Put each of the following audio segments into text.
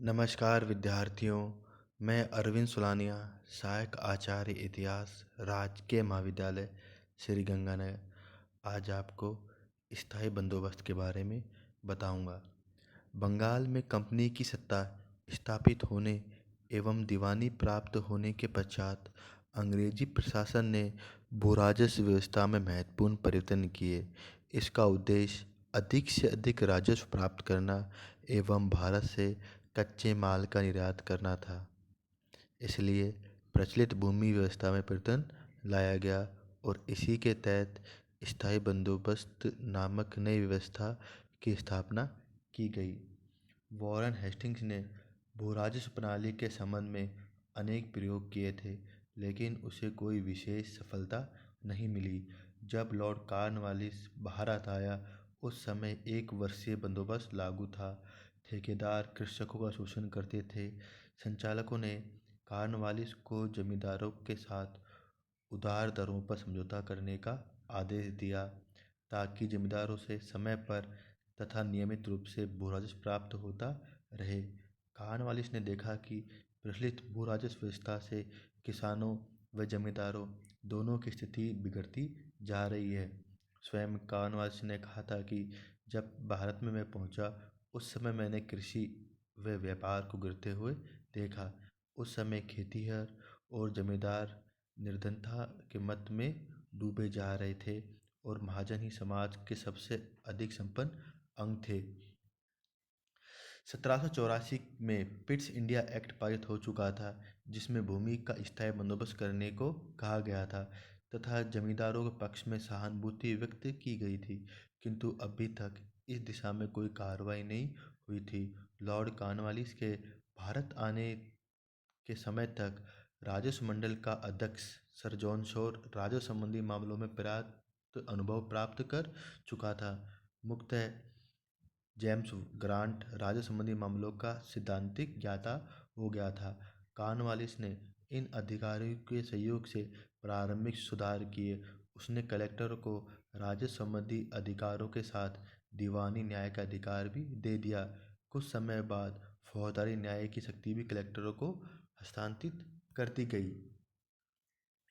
नमस्कार विद्यार्थियों। मैं अरविंद सुलानिया, सहायक आचार्य इतिहास, राजकीय महाविद्यालय श्री गंगानगर, आज आपको स्थायी बंदोबस्त के बारे में बताऊंगा। बंगाल में कंपनी की सत्ता स्थापित होने एवं दीवानी प्राप्त होने के पश्चात अंग्रेजी प्रशासन ने भूराजस्व व्यवस्था में महत्वपूर्ण परिवर्तन किए। इसका उद्देश्य अधिक से अधिक राजस्व प्राप्त करना एवं भारत से कच्चे माल का निर्यात करना था। इसलिए प्रचलित भूमि व्यवस्था में परिवर्तन लाया गया और इसी के तहत स्थायी बंदोबस्त नामक नई व्यवस्था की स्थापना की गई। वॉरेन हेस्टिंग्स ने भूराजस्व प्रणाली के संबंध में अनेक प्रयोग किए थे, लेकिन उसे कोई विशेष सफलता नहीं मिली। जब लॉर्ड कॉर्नवालिस भारत आया, उस समय एक वर्षीय बंदोबस्त लागू था। ठेकेदार कृषकों का शोषण करते थे। संचालकों ने कॉर्नवालिस को जमींदारों के साथ उदार दरों पर समझौता करने का आदेश दिया ताकि जमींदारों से समय पर तथा नियमित रूप से भूराजस्व प्राप्त होता रहे। कॉर्नवालिस ने देखा कि प्रचलित भूराजस्व व्यवस्था से किसानों व जमींदारों दोनों की स्थिति बिगड़ती जा रही है। स्वयं कॉर्नवालिस ने कहा था कि जब भारत में मैं पहुंचा, उस समय मैंने कृषि व व्यापार को गिरते हुए देखा। उस समय खेतिहर और जमींदार निर्धनता के मत में डूबे जा रहे थे और महाजन ही समाज के सबसे अधिक संपन्न अंग थे। 1784 में पिट्स इंडिया एक्ट पारित हो चुका था, जिसमें भूमि का स्थायी बंदोबस्त करने को कहा गया था तथा जमींदारों के पक्ष में सहानुभूति व्यक्त की गई थी, किंतु अभी तक इस दिशा में कोई कार्रवाई नहीं हुई थी। लॉर्ड कॉर्नवालिस के भारत आने के समय तक राजस्व मंडल का अध्यक्ष सर जॉन शोर राजस्व संबंधी मामलों में पर्याप्त अनुभव प्राप्त कर चुका था। मुख्यतः जेम्स ग्रांट राजस्व संबंधी मामलों का सिद्धांतिक ज्ञाता हो गया था। कॉर्नवालिस ने इन अधिकारियों के सहयोग से प्रारंभिक सुधार किए। उसने कलेक्टर को राजस्व संबंधी अधिकारों के साथ दीवानी न्याय का अधिकार भी दे दिया। कुछ समय बाद फौजदारी न्याय की शक्ति भी कलेक्टरों को हस्तांतरित कर दी गई।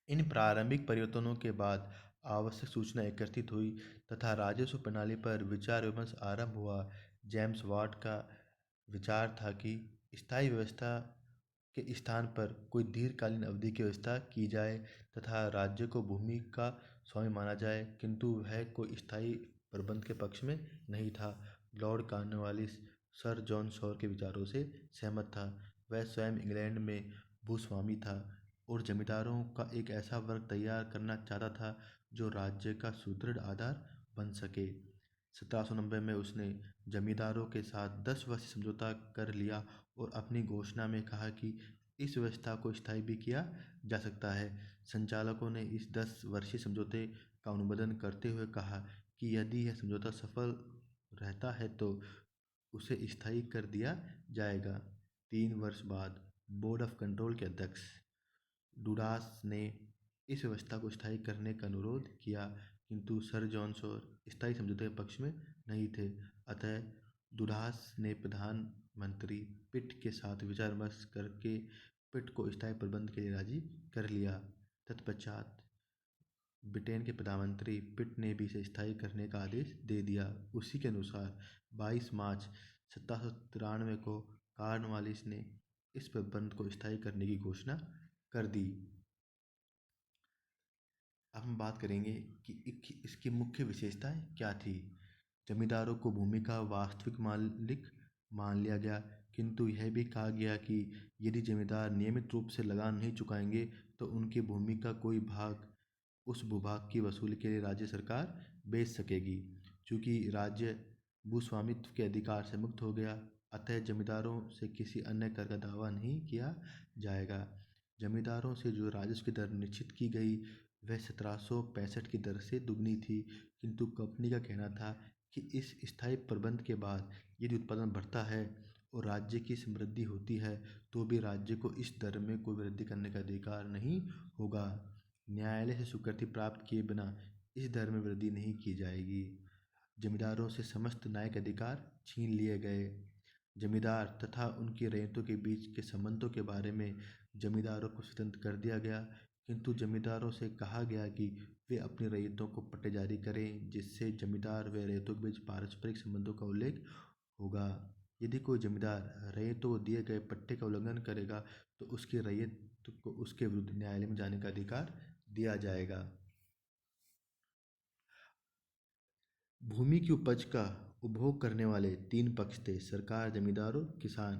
इन प्रारंभिक परिवर्तनों के बाद आवश्यक सूचना एकत्रित हुई तथा राजस्व प्रणाली पर विचार विमर्श आरंभ हुआ। जेम्स वाट का विचार था कि स्थायी व्यवस्था के स्थान पर कोई दीर्घकालीन अवधि की व्यवस्था की जाए तथा राज्य को भूमि का स्वामी माना जाए, किंतु वह कोई स्थायी प्रबंध के पक्ष में नहीं था। Lord Cornwallis sir John Shore के विचारों से सहमत था। वह स्वयं इंग्लैंड में भूस्वामी था और जमींदारों का एक ऐसा वर्ग तैयार करना चाहता था जो राज्य का सुदृढ़ आधार बन सके। 1790 में उसने जमींदारों के साथ 10 वर्षीय समझौता कर लिया और अपनी घोषणा में कहा कि इस व्यवस्था को स्थायी भी किया जा सकता है। संचालकों ने इस 10 वर्षीय समझौते का अनुमोदन करते हुए कहा कि यदि यह समझौता सफल रहता है तो उसे स्थायी कर दिया जाएगा। 3 वर्ष बाद बोर्ड ऑफ कंट्रोल के अध्यक्ष डुडास ने इस व्यवस्था को स्थायी करने का अनुरोध किया, किंतु सर जॉन शोर स्थायी समझौते के पक्ष में नहीं थे। अतः डुडास ने प्रधानमंत्री पिट के साथ विचार विमर्श करके पिट को स्थायी प्रबंध के लिए राजी कर लिया। तत्पश्चात ब्रिटेन के प्रधानमंत्री पिट ने भी इसे स्थायी करने का आदेश दे दिया। उसी के अनुसार 22 मार्च 1793 को कॉर्नवालिस ने इस प्रबंध को स्थायी करने की घोषणा कर दी। अब हम बात करेंगे कि इसकी मुख्य विशेषताएं क्या थी। जमींदारों को भूमि का वास्तविक मालिक मान लिया गया, किंतु यह भी कहा गया कि यदि जमींदार नियमित रूप से लगान नहीं चुकाएंगे तो उनकी भूमि का कोई भाग उस भूभाग की वसूली के लिए राज्य सरकार बेच सकेगी। चूंकि राज्य भूस्वामित्व के अधिकार से मुक्त हो गया, अतः जमींदारों से किसी अन्य कर का दावा नहीं किया जाएगा। जमींदारों से जो राजस्व की दर निश्चित की गई वह 1765 की दर से दुगनी थी, किंतु कंपनी का कहना था कि इस स्थायी प्रबंध के बाद यदि उत्पादन बढ़ता है और राज्य की समृद्धि होती है तो भी राज्य को इस दर में कोई वृद्धि करने का अधिकार नहीं होगा। न्यायालय से स्वीकृति प्राप्त किए बिना इस दर में वृद्धि नहीं की जाएगी। जमींदारों से समस्त न्यायिक अधिकार छीन लिए गए। जमींदार तथा उनकी रैयतों के बीच के संबंधों के बारे में जमींदारों को स्वतंत्र कर दिया गया, किंतु जमींदारों से कहा गया कि वे अपनी रैयतों को पट्टे जारी करें जिससे जमींदार व रैयतों के बीच पारस्परिक संबंधों का उल्लेख होगा। यदि कोई जमींदार रैयतों को दिए गए पट्टे का उल्लंघन करेगा तो उसकी रैयत को उसके विरुद्ध न्यायालय में जाने का अधिकार दिया जाएगा। भूमि की उपज का उपभोग करने वाले तीन पक्ष थे: सरकार, जमींदार और किसान।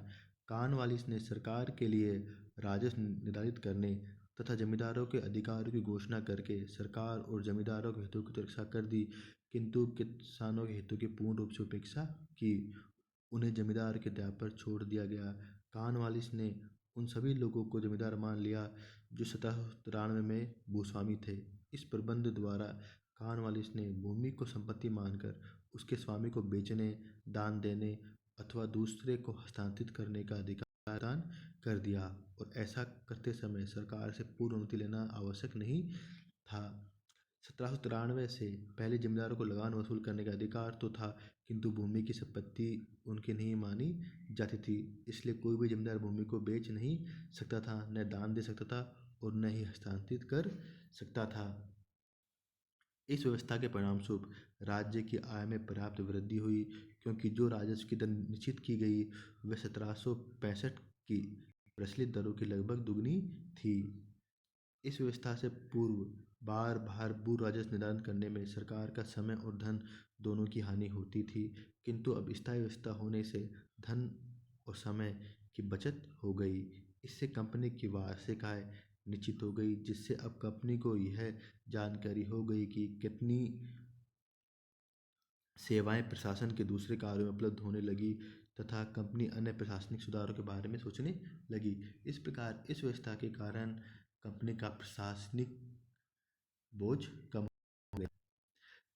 कॉर्नवालिस ने सरकार के लिए राजस्व निर्धारित करने तथा जमींदारों के अधिकारों की घोषणा करके सरकार और जमींदारों के हितों की तो रक्षा कर दी, किंतु किसानों के हितों की पूर्ण रूप से उपेक्षा की। उन्हें जमींदार के दया पर छोड़ दिया गया। कॉर्नवालिस ने उन सभी लोगों को जमींदार मान लिया जो 1793 में भूस्वामी थे। इस प्रबंध द्वारा कॉर्नवालिस ने भूमि को संपत्ति मानकर उसके स्वामी को बेचने, दान देने अथवा दूसरे को हस्तांतरित करने का अधिकार प्रदान कर दिया, और ऐसा करते समय सरकार से पूर्व अनुमति लेना आवश्यक नहीं था। 1793 से पहले जमींदारों को लगान वसूल करने का अधिकार तो था, किंतु भूमि की संपत्ति उनकी नहीं मानी जाती थी। इसलिए कोई भी जमींदार भूमि को बेच नहीं सकता था, न दान दे सकता था और न ही हस्तांतरित कर सकता था। इस व्यवस्था के परिणामस्वरूप राज्य की आय में पर्याप्त वृद्धि हुई, क्योंकि जो राजस्व की दर निश्चित की गई वह 1765 की प्रचलित दरों की लगभग दुगनी थी। इस व्यवस्था से पूर्व बार बार भू राजस्व निर्धारण करने में सरकार का समय और धन दोनों की हानि होती थी, किंतु अब स्थायी व्यवस्था होने से धन और समय की बचत हो गई। इससे कंपनी की वार्षिक आय निश्चित हो गई, जिससे अब कंपनी को यह जानकारी हो गई कि कितनी सेवाएं प्रशासन के दूसरे कार्यों में उपलब्ध होने लगी तथा कंपनी अन्य प्रशासनिक सुधारों के बारे में सोचने लगी। इस प्रकार इस व्यवस्था के कारण कंपनी का प्रशासनिक बोझ कम हो गया।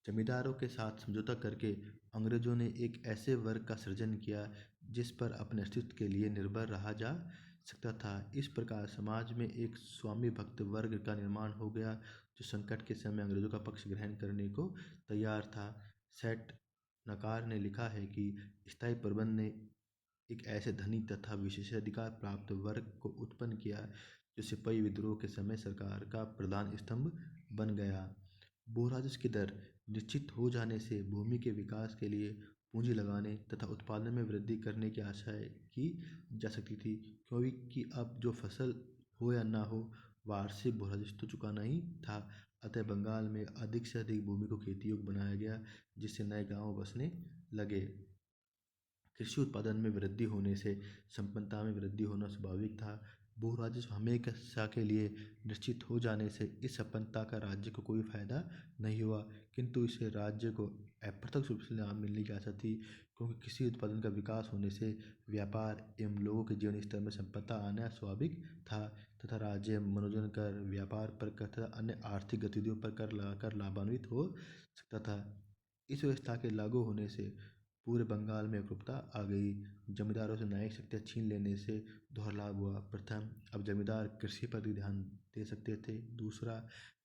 जमींदारों के साथ समझौता करके अंग्रेजों ने एक ऐसे वर्ग का सृजन किया जिस पर अपने अस्तित्व के लिए निर्भर रहा जा सकता था। इस प्रकार समाज में एक स्वामी भक्त वर्ग का निर्माण हो गया जो संकट के समय अंग्रेजों का पक्ष ग्रहण करने को तैयार था। सेठ नकार ने लिखा है कि स्थायी प्रबंध ने एक ऐसे धनी तथा विशेषाधिकार प्राप्त वर्ग को उत्पन्न किया जो सिपाही विद्रोह के समय सरकार का प्रधान स्तंभ बन गया। भू राजस्व की दर निश्चित हो जाने से भूमि के विकास के लिए पूंजी लगाने तथा उत्पादन में वृद्धि करने की आशा की जा सकती थी, क्योंकि अब जो फसल हो या ना हो, वार्षिक भू राजस्व तो चुकाना ही था। अतः बंगाल में अधिक से अधिक भूमि को खेती योग्य बनाया गया, जिससे नए गांव बसने लगे। कृषि उत्पादन में वृद्धि होने से संपन्नता में वृद्धि होना स्वाभाविक था। भू राजस्व हमेशा के लिए निश्चित हो जाने से इस संपन्नता का राज्य को कोई फायदा नहीं हुआ, किंतु इसे राज्य को अप्रत्यक्ष रूप से लाभ मिलने की आशा थी, क्योंकि कृषि उत्पादन का विकास होने से व्यापार एवं लोगों के जीवन स्तर में संपन्नता आना स्वाभाविक था तथा राज्य मनोरंजन कर, व्यापार पर कर तथा अन्य आर्थिक गतिविधियों पर कर लगाकर लाभान्वित हो सकता था। इस व्यवस्था के लागू होने से पूरे बंगाल में एकरूपता आ गई। जमींदारों से न्यायिक शक्तियाँ छीन लेने से दोहरा लाभ हुआ। प्रथम, अब जमींदार कृषि पर भी ध्यान दे सकते थे। दूसरा,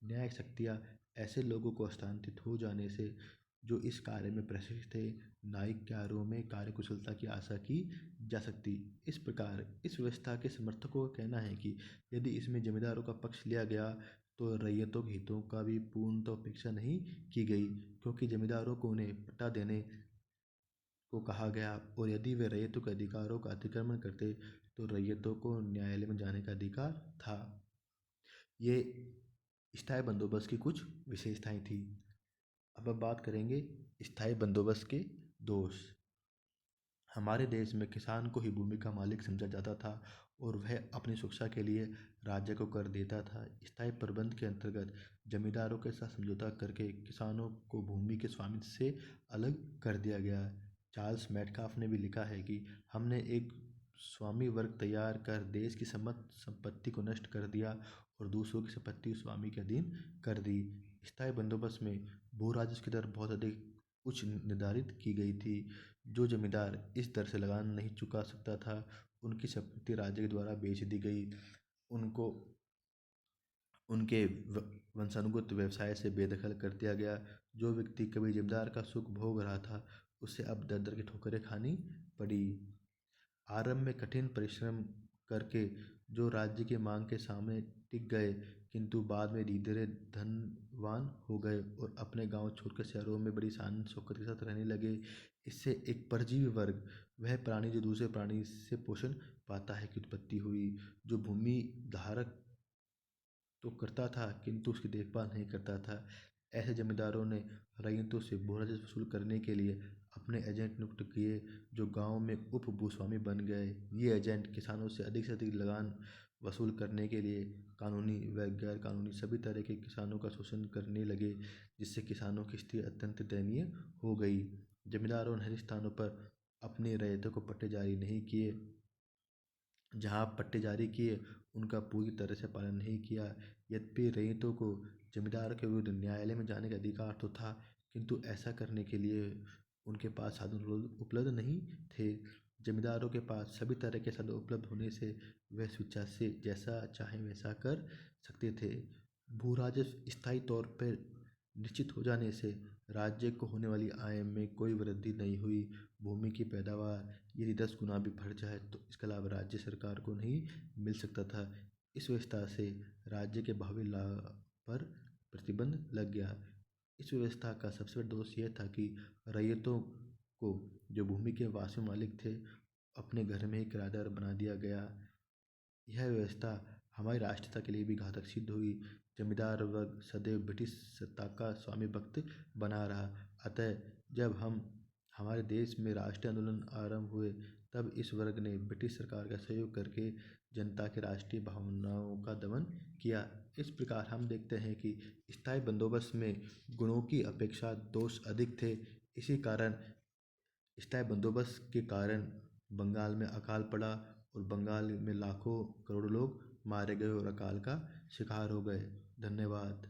न्यायिक शक्तियाँ ऐसे लोगों को हस्तांतरित हो जाने से जो इस कार्य में प्रशिक्षित थे। न्यायिक कार्यों में कार्यकुशलता की आशा की जा सकती। इस प्रकार इस व्यवस्था के समर्थकों का कहना है कि यदि इसमें जमींदारों का पक्ष लिया गया तो रैयतों के हितों का भी पूर्णतः उपेक्षा नहीं की गई, क्योंकि जमींदारों को उन्हें पट्टा देने को कहा गया, और यदि वे रैयतों के अधिकारों का अतिक्रमण करते तो रैयतों को न्यायालय में जाने का अधिकार था। ये स्थायी बंदोबस्त की कुछ विशेषताएं थी। अब बात करेंगे स्थायी बंदोबस्त के दोष। हमारे देश में किसान को ही भूमि का मालिक समझा जाता था और वह अपनी सुरक्षा के लिए राज्य को कर देता था। स्थायी प्रबंध के अंतर्गत जमींदारों के साथ समझौता करके किसानों को भूमि के स्वामित्व से अलग कर दिया गया। चार्ल्स मेटकाफ ने भी लिखा है कि हमने एक स्वामी वर्ग तैयार कर देश की समस्त संपत्ति को नष्ट कर दिया और दूसरों की संपत्ति स्वामी के अधीन कर दी। स्थायी बंदोबस्त में भू राजस्व की दर बहुत अधिक उच्च निर्धारित की गई थी। जो जमींदार इस दर से लगान नहीं चुका सकता था, उनकी संपत्ति राज्य के द्वारा बेच दी गई। उनको उनके वंशानुगत व्यवसाय से बेदखल कर दिया गया। जो व्यक्ति कभी जमींदार का सुख भोग रहा था, उसे अब दर दर की ठोकरें खानी पड़ी। आरंभ में कठिन परिश्रम करके जो राज्य की मांग के सामने टिक गए, किंतु बाद में धीरे धीरे धनवान हो गए और अपने गांव छोड़कर शहरों में बड़ी शान शौकत के साथ रहने लगे। इससे एक परजीवी वर्ग, वह प्राणी जो दूसरे प्राणी से पोषण पाता है, की उत्पत्ति हुई, जो भूमि धारक तो करता था किंतु उसकी देखभाल नहीं करता था। ऐसे जमींदारों ने रईयतों से भू राजस्व वसूल करने के लिए अपने एजेंट नियुक्त किए, जो गांव में उप भूस्वामी बन गए। ये एजेंट किसानों से अधिक लगान वसूल करने के लिए कानूनी व गैर कानूनी सभी तरह के किसानों का शोषण करने लगे, जिससे किसानों की स्थिति अत्यंत दयनीय हो गई। जमींदारों ने हर स्थानों पर अपनी रैयतों को पट्टे जारी नहीं किए, जहाँ पट्टे जारी किए उनका पूरी तरह से पालन नहीं किया। यद्यपि रईयतों को जमींदार के विरुद्ध न्यायालय में जाने का अधिकार तो था, किंतु ऐसा करने के लिए उनके पास साधन उपलब्ध नहीं थे। जमींदारों के पास सभी तरह के साधन उपलब्ध होने से वह स्वेच्छा से जैसा चाहे वैसा कर सकते थे। भू राजस्व स्थायी तौर पर निश्चित हो जाने से राज्य को होने वाली आय में कोई वृद्धि नहीं हुई। भूमि की पैदावार यदि 10 गुना भी बढ़ जाए तो इसका लाभ राज्य सरकार को नहीं मिल सकता था। इस व्यवस्था से राज्य के भावी लाभ पर प्रतिबंध लग गया। इस व्यवस्था का सबसे बड़ा दोष यह था कि रैयतों को, जो भूमि के वास्तविक मालिक थे, अपने घर में ही किराएदार बना दिया गया। यह व्यवस्था हमारी राष्ट्रीयता के लिए भी घातक सिद्ध हुई। जमींदार वर्ग सदैव ब्रिटिश सत्ता का स्वामी भक्त बना रहा। अतः जब हमारे देश में राष्ट्रीय आंदोलन आरंभ हुए, तब इस वर्ग ने ब्रिटिश सरकार का सहयोग करके जनता की राष्ट्रीय भावनाओं का दमन किया। इस प्रकार हम देखते हैं कि स्थायी बंदोबस्त में गुणों की अपेक्षा दोष अधिक थे। इसी कारण स्थायी बंदोबस्त के कारण बंगाल में अकाल पड़ा और बंगाल में लाखों करोड़ों लोग मारे गए और अकाल का शिकार हो गए। धन्यवाद।